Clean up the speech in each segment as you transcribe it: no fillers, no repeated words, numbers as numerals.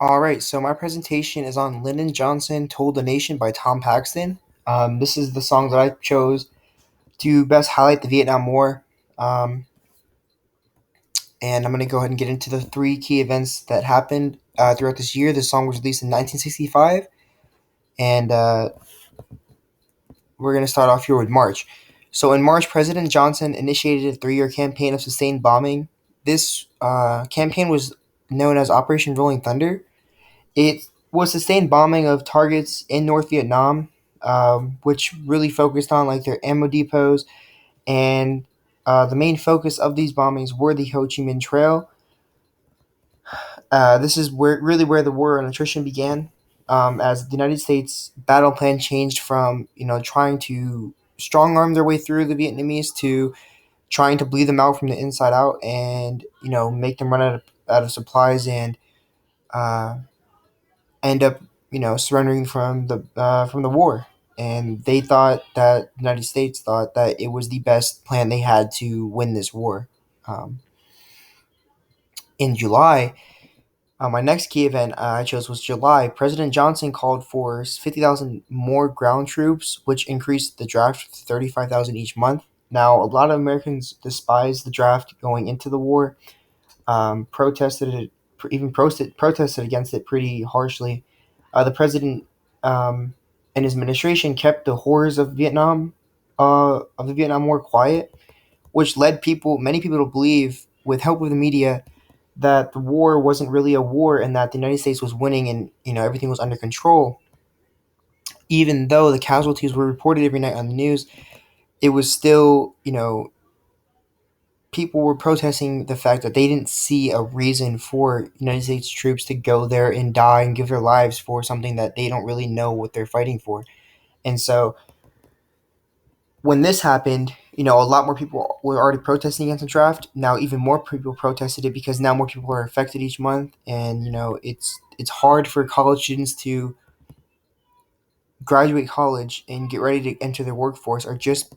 All right, so my presentation is on Lyndon Johnson Told the Nation by Tom Paxton. This is the song that I chose to best highlight the Vietnam War. Um, and I'm going to go ahead and get into the three key events that happened throughout this year. The song was released in 1965, and we're going to start off here with March. So in March, President Johnson initiated a 3-year campaign of sustained bombing. This campaign was known as Operation Rolling Thunder. It was sustained bombing of targets in North Vietnam, which really focused on like their ammo depots, and the main focus of these bombings were the Ho Chi Minh Trail. This is where the war on attrition began, as the United States battle plan changed from trying to strong arm their way through the Vietnamese to trying to bleed them out from the inside out, and make them run out of supplies and uh, end up surrendering from the war. And they thought that the United States thought that it was the best plan they had to win this war. Um, in July, my next key event I chose was July. President Johnson called for 50,000 more ground troops, which increased the draft to 35,000 each month. Now, a lot of Americans despised the draft going into the war, protested it, even protested against it pretty harshly. The president and his administration kept the horrors of the Vietnam War quiet, which led many people, to believe, with help of the media, that the war wasn't really a war and that the United States was winning and everything was under control. Even though the casualties were reported every night on the news, it was still people were protesting the fact that they didn't see a reason for United States troops to go there and die and give their lives for something that they don't really know what they're fighting for. And so when this happened, a lot more people were already protesting against the draft. Now even more people protested it because now more people are affected each month, and it's hard for college students to graduate college and get ready to enter their workforce, or just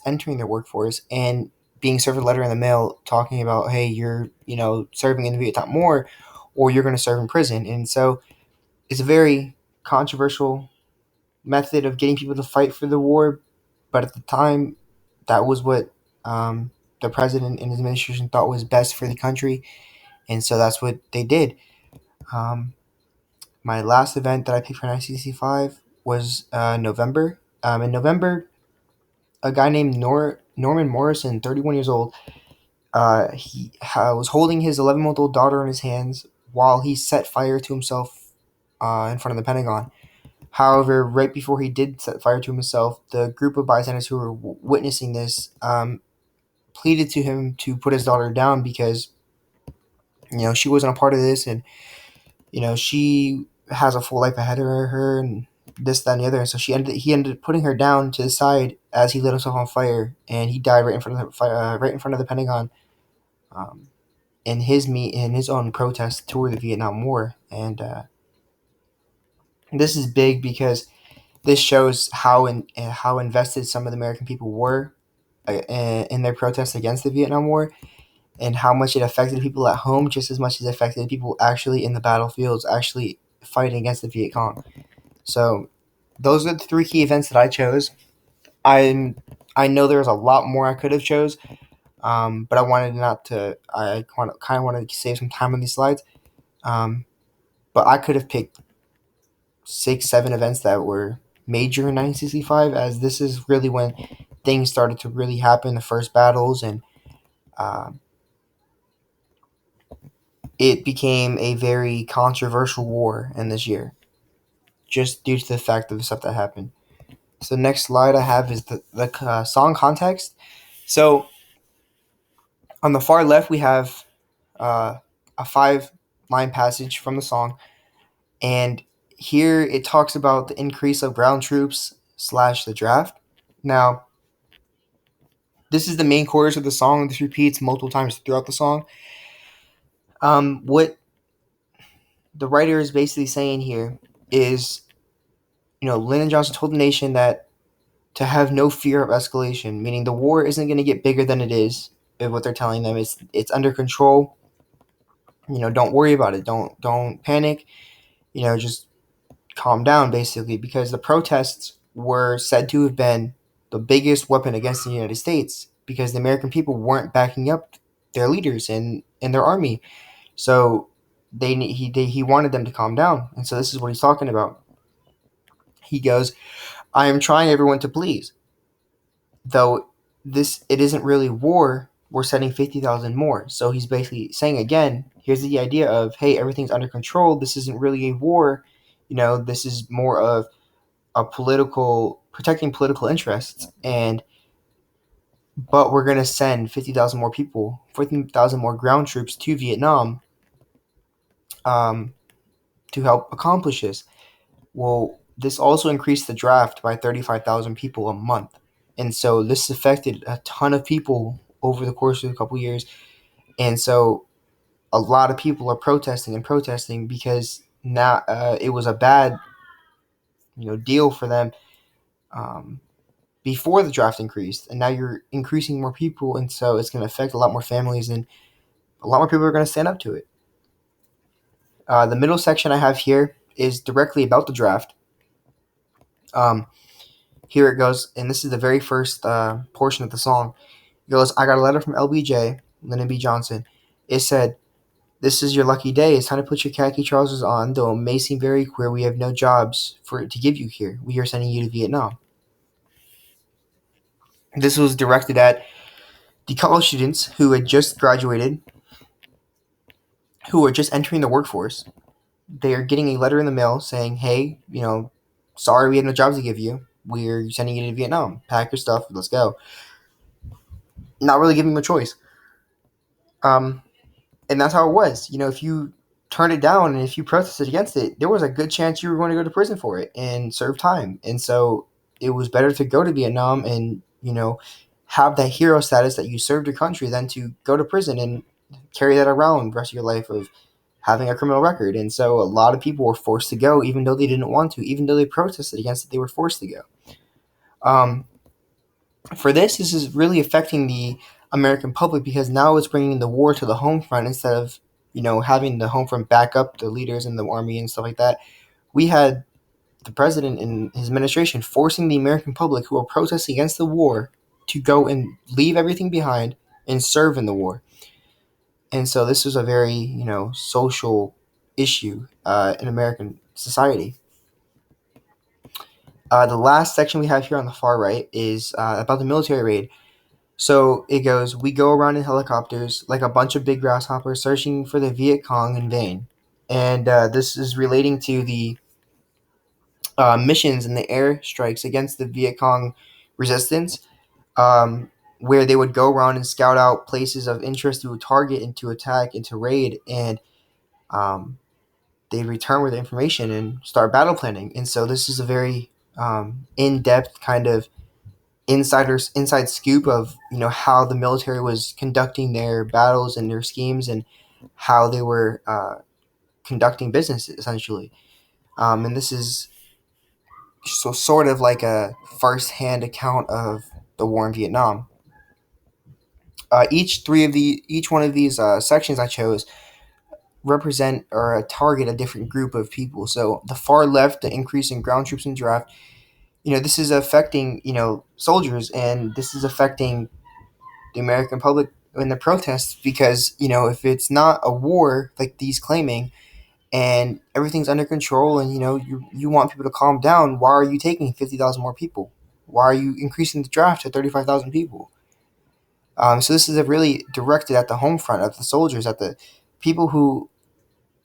entering their workforce and being served a letter in the mail talking about, hey, you're serving in the Vietnam War, or you're going to serve in prison. And so it's a very controversial method of getting people to fight for the war, but at the time, that was what the president and his administration thought was best for the country, and so that's what they did. Um, my last event that I picked for 1965 was November. In November, a guy named Norman Morrison, 31 years old, was holding his 11-month-old daughter in his hands while he set fire to himself in front of the Pentagon. However, right before he did set fire to himself, the group of bystanders who were witnessing this pleaded to him to put his daughter down because she wasn't a part of this, and she has a full life ahead of her, and this, that, and the other. And so he ended up putting her down to the side as he lit himself on fire, and he died right in front of the fire, right in front of the Pentagon, um, in his own protest toward the Vietnam War. And this is big because this shows how invested some of the American people were in their protest against the Vietnam War, and how much it affected people at home just as much as it affected people actually in the battlefields, actually fighting against the Viet Cong. So those are the three key events that I chose. I I know there's a lot more I could have chose, but I wanted not to. I kind of wanted to save some time on these slides. Um, but I could have picked 6, 7 events that were major in 1965, as this is really when things started to really happen, the first battles, and um, it became a very controversial war in this year, just due to the fact of the stuff that happened. So the next slide I have is the song context. So on the far left we have uh, a 5-line passage from the song, and here it talks about the increase of ground troops slash the draft. Now this is the main chorus of the song. This repeats multiple times throughout the song. What the writer is basically saying here is, Lyndon Johnson told the nation that to have no fear of escalation, meaning the war isn't going to get bigger than it is. What they're telling them is it's under control. don't worry about it. Don't panic. Just calm down, basically, because the protests were said to have been the biggest weapon against the United States because the American people weren't backing up their leaders and their army. So he wanted them to calm down, and so this is what he's talking about. He goes, "I am trying everyone to please, though this it isn't really war. We're sending 50,000 more." So he's basically saying again, here's the idea of, hey, everything's under control. This isn't really a war. This is more of a political protecting political interests, and but we're gonna send 50,000 more people, 50,000 more ground troops to Vietnam, um, to help accomplish this. Well, this also increased the draft by 35,000 people a month, and so this affected a ton of people over the course of a couple years, and so a lot of people are protesting and protesting because now it was a bad deal for them. Um, Before the draft increased, and now you're increasing more people, and so it's going to affect a lot more families, and a lot more people are going to stand up to it. The middle section I have here is directly about the draft. Um, Here it goes, and this is the very first portion of the song. It goes, "I got a letter from LBJ, Lyndon B. Johnson. It said, 'This is your lucky day. It's time to put your khaki trousers on, though it may seem very queer. We have no jobs to give you here. We are sending you to Vietnam.'" This was directed at the college students who had just graduated, who are just entering the workforce. They are getting a letter in the mail saying, "Hey, sorry we have no jobs to give you. We're sending you to Vietnam. Pack your stuff. Let's go." Not really giving them a choice. Um, and that's how it was. If you turned it down and if you protested against it, there was a good chance you were going to go to prison for it and serve time. And so it was better to go to Vietnam and have that hero status that you served your country than to go to prison and carry that around the rest of your life of having a criminal record. And so a lot of people were forced to go, even though they didn't want to, even though they protested against it, they were forced to go. Um, for this is really affecting the American public because now it's bringing the war to the home front instead of having the home front back up the leaders in the army and stuff like that. We had the president and his administration forcing the American public who are protesting against the war to go and leave everything behind and serve in the war. And so this was a very social issue in American society. The last section we have here on the far right is about the military raid. So it goes, "We go around in helicopters like a bunch of big grasshoppers searching for the Viet Cong in vain." And this is relating to the missions and the air strikes against the Viet Cong resistance, where they would go around and scout out places of interest to target and to attack and to raid. And um, they return with the information and start battle planning. And so this is a very in-depth kind of inside scoop of how the military was conducting their battles and their schemes and how they were conducting business essentially. And this is so sort of like a first-hand account of the war in Vietnam. Each one of these sections I chose represent or target a different group of people. So the far left, the increase in ground troops and draft, this is affecting soldiers, and this is affecting the American public in the protests because if it's not a war like these claiming and everything's under control and you want people to calm down, why are you taking 50,000 more people? Why are you increasing the draft to 35,000 people? So this is a really directed at the home front of the soldiers, at the people who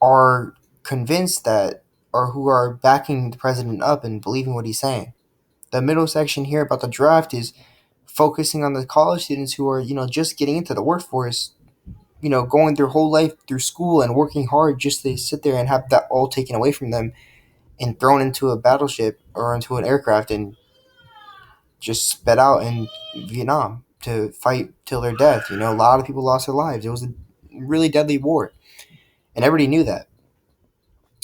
are convinced that or who are backing the president up and believing what he's saying. The middle section here about the draft is focusing on the college students who are just getting into the workforce, going their whole life through school and working hard just to sit there and have that all taken away from them and thrown into a battleship or into an aircraft and just sped out in Vietnam to fight till their death. A lot of people lost their lives. It was a really deadly war, and everybody knew that.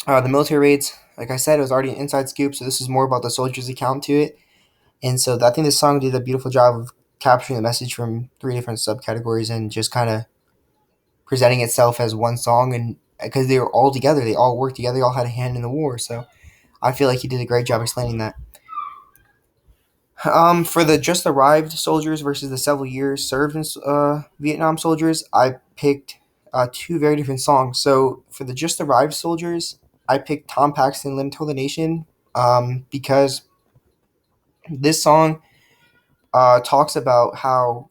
The military raids, like I said, it was already an inside scoop, so this is more about the soldiers' account to it. And so I think this song did a beautiful job of capturing the message from three different subcategories and just kind of presenting itself as one song, and because they were all together, they all worked together, they all had a hand in the war. So I feel like he did a great job explaining that. For the just arrived soldiers versus the several years served in Vietnam soldiers, I picked two very different songs. So for the just arrived soldiers, I picked Tom Paxton "Limb Till the Nation" because this song talks about how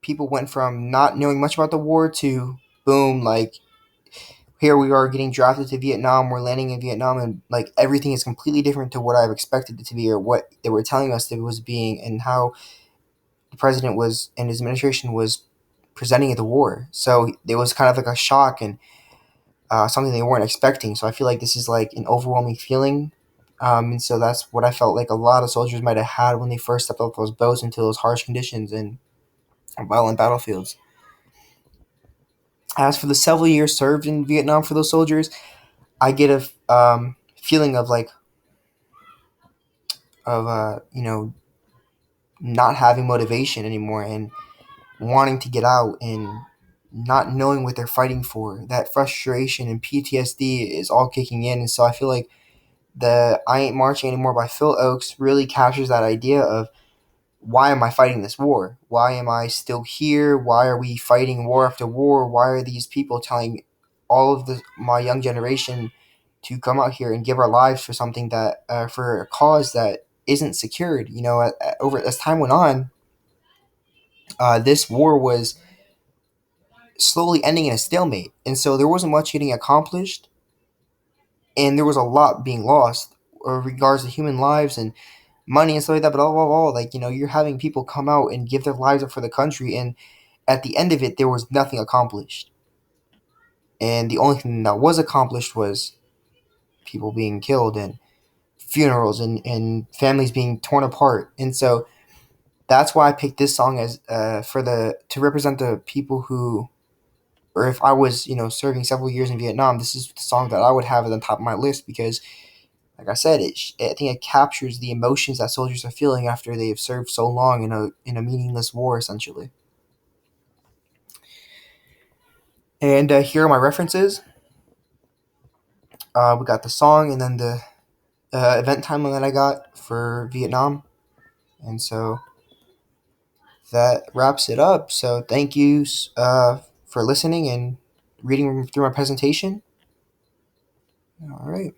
people went from not knowing much about the war to boom, like here we are getting drafted to Vietnam, we're landing in Vietnam, and like everything is completely different to what I've expected it to be or what they were telling us it was being, and how the president was and his administration was presenting at the war. So it was kind of like a shock and something they weren't expecting. So I feel like this is like an overwhelming feeling. And so that's what I felt like a lot of soldiers might have had when they first stepped off those boats into those harsh conditions and violent battlefields. As for the several years served in Vietnam for those soldiers, I get a feeling of like not having motivation anymore and wanting to get out and not knowing what they're fighting for. That frustration and PTSD is all kicking in, and so I feel like the "I Ain't Marching Anymore" by Phil Oakes really captures that idea of why am I fighting this war? Why am I still here? Why are we fighting war after war? Why are these people telling all of my young generation to come out here and give our lives for something that for a cause that isn't secured? Over as time went on, this war was slowly ending in a stalemate, and so there wasn't much getting accomplished, and there was a lot being lost regards to human lives and money and stuff like that. But all, like you're having people come out and give their lives up for the country, and at the end of it, there was nothing accomplished, and the only thing that was accomplished was people being killed and funerals and families being torn apart, and so that's why I picked this song as for the to represent the people who, or if I was, serving several years in Vietnam, this is the song that I would have at the top of my list because, like I said, I think it captures the emotions that soldiers are feeling after they've served so long in a meaningless war, essentially. And here are my references. We got the song and then the event timeline that I got for Vietnam, and so that wraps it up. So thank you for listening and reading through my presentation. All right.